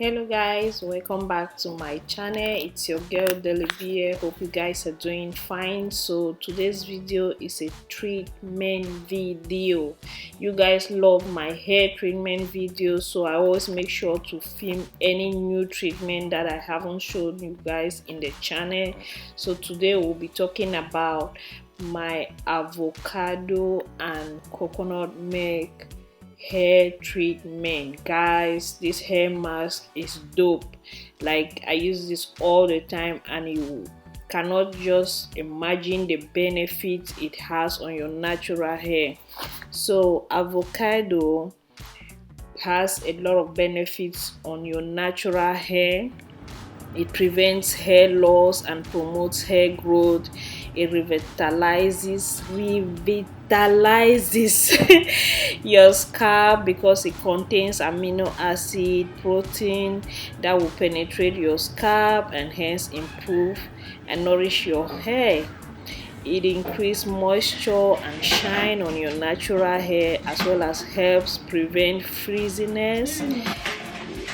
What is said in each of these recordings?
Hello guys, welcome back to my channel. It's your girl Delibia. Hope you guys are doing fine. So today's video is a treatment video. You guys love my hair treatment videos, so I always make sure to film any new treatment that I haven't shown you guys in the channel. So today we'll be talking about my avocado and coconut milk hair treatment. Guys, this hair mask is dope. Like, I use this all the time and you cannot just imagine the benefits it has on your natural hair. So avocado has a lot of benefits on your natural hair. It prevents hair loss and promotes hair growth. It revitalizes your scalp because it contains amino acid protein that will penetrate your scalp and hence improve and nourish your hair. It increases moisture and shine on your natural hair, as well as helps prevent frizziness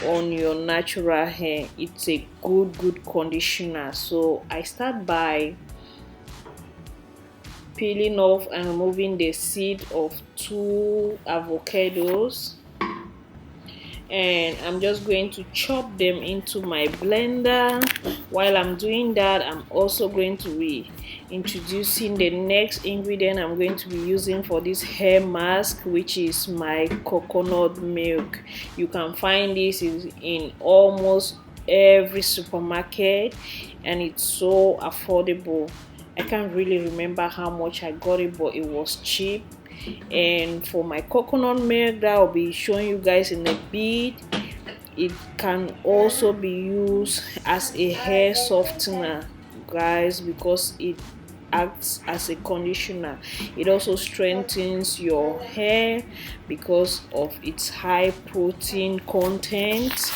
on your natural hair. It's a good conditioner. So I start by peeling off and removing the seed of 2 avocados, and I'm just going to chop them into my blender. While I'm doing that, I'm also going to be introducing the next ingredient I'm going to be using for this hair mask, which is my coconut milk. You can find this in almost every supermarket and it's so affordable. I can't really remember how much I got it, but it was cheap. And for my coconut milk that I'll be showing you guys in a bit, it can also be used as a hair softener, guys, because it acts as a conditioner. It also strengthens your hair because of its high protein content.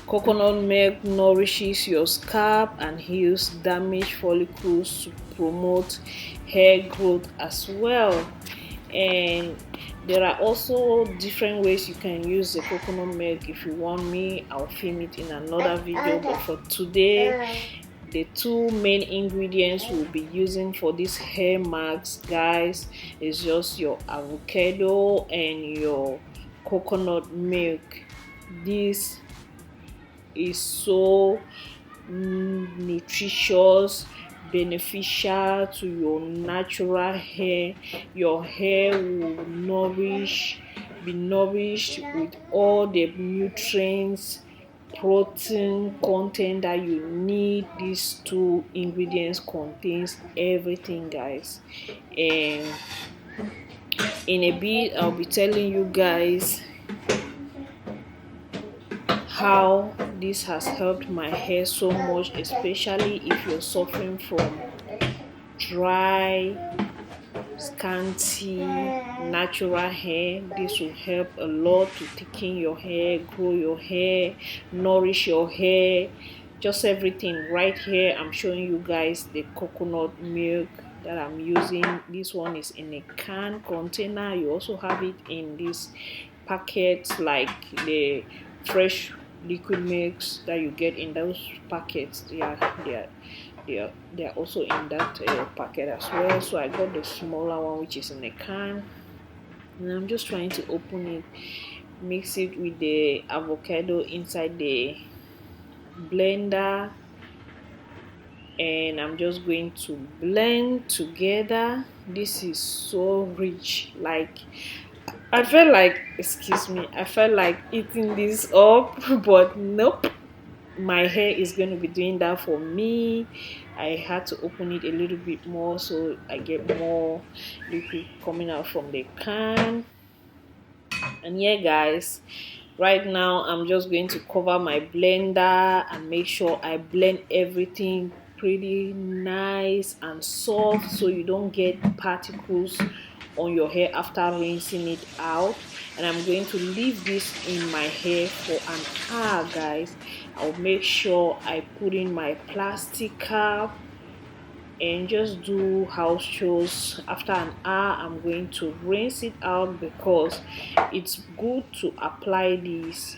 Coconut milk nourishes your scalp and heals damaged follicles to promote hair growth as well. And there are also different ways you can use the coconut milk. If you want me, I'll film it in another video, but for today, the 2 main ingredients we'll be using for this hair mask, guys, is just your avocado and your coconut milk. This is so nutritious, beneficial to your natural hair. Your hair will be nourished with all the nutrients, protein content that you need. These 2 ingredients contains everything, guys. And in a bit I'll be telling you guys how this has helped my hair so much, especially if you're suffering from dry, scanty natural hair. This will help a lot to thicken your hair, grow your hair, nourish your hair, just everything. Right here I'm showing you guys the coconut milk that I'm using. This one is in a can container. You also have it in this packets, like the fresh liquid milks that you get in those packets. They're also in that packet as well. So I got the smaller one, which is in a can, and I'm just trying to open it, mix it with the avocado inside the blender, and I'm just going to blend together. This is so rich. Like, I felt like, I felt like eating this up, but nope. My hair is going to be doing that for me. I had to open it a little bit more so I get more liquid coming out from the can. And yeah, guys, right now I'm just going to cover my blender and make sure I blend everything pretty nice and soft so you don't get particles on your hair after rinsing it out. And I'm going to leave this in my hair for an hour, guys. I'll make sure I put in my plastic cap and just do house chores. After an hour I'm going to rinse it out because it's good to apply this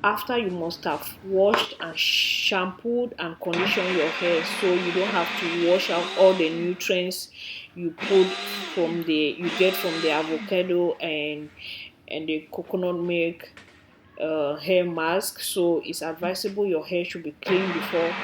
after you must have washed and shampooed and conditioned your hair, so you don't have to wash out all the nutrients you get from the avocado and the coconut milk hair mask. So it's advisable your hair should be clean before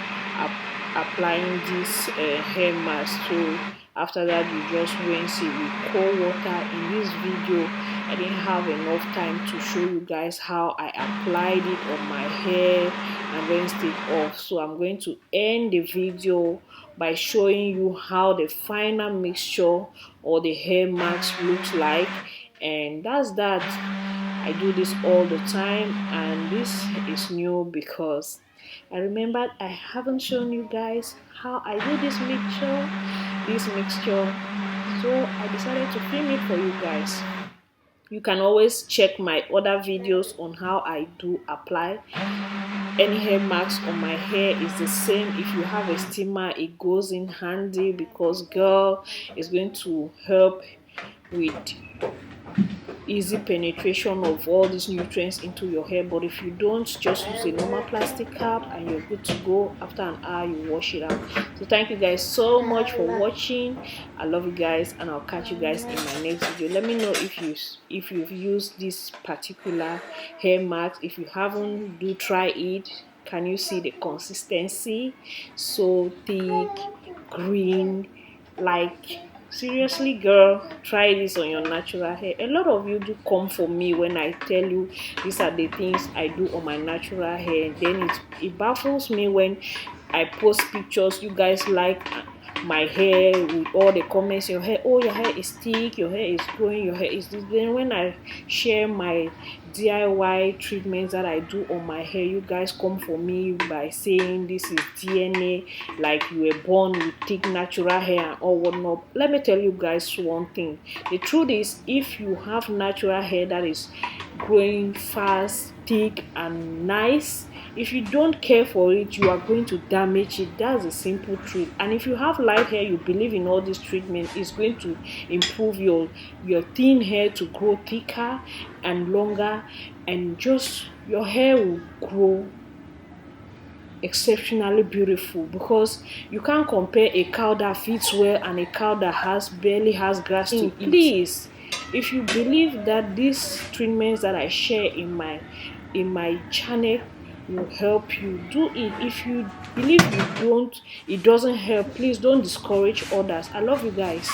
applying this hair mask. So after that, you just rinse it with cold water. In this video, I didn't have enough time to show you guys how I applied it on my hair and rinsed it off, so I'm going to end the video by showing you how the final mixture or the hair mask looks like. And that's that. I do this all the time, and this is new because I remembered I haven't shown you guys how I do this mixture, so I decided to film it for you guys. You can always check my other videos on how I do apply any hair mask on my hair. Is the same. If you have a steamer, it goes in handy because girl, is going to help with easy penetration of all these nutrients into your hair. But if you don't, just use a normal plastic cap and you're good to go. After an hour, you wash it out. So thank you guys so much for watching. I love you guys, and I'll catch you guys in my next video. Let me know if you've used this particular hair mask. If you haven't, do try it. Can you see the consistency? So thick, green, like seriously girl, try this on your natural hair. A lot of you do come for me when I tell you these are the things I do on my natural hair. Then it baffles me when I post pictures. You guys like my hair with all the comments, your hair is thick, your hair is growing, your hair is this. Then when I share my DIY treatments that I do on my hair, you guys come for me by saying this is DNA, like you were born with thick natural hair and all whatnot. Let me tell you guys one thing. The truth is, if you have natural hair that is growing fast, thick and nice, if you don't care for it, you are going to damage it. That's the simple truth. And if you have light hair, you believe in all this treatment, it's going to improve your thin hair to grow thicker and longer, and just your hair will grow exceptionally beautiful, because you can't compare a cow that fits well and a cow that barely has grass to eat. Please, if you believe that these treatments that I share in my channel will help you, do it. If you believe it doesn't help, please don't discourage others. I love you guys.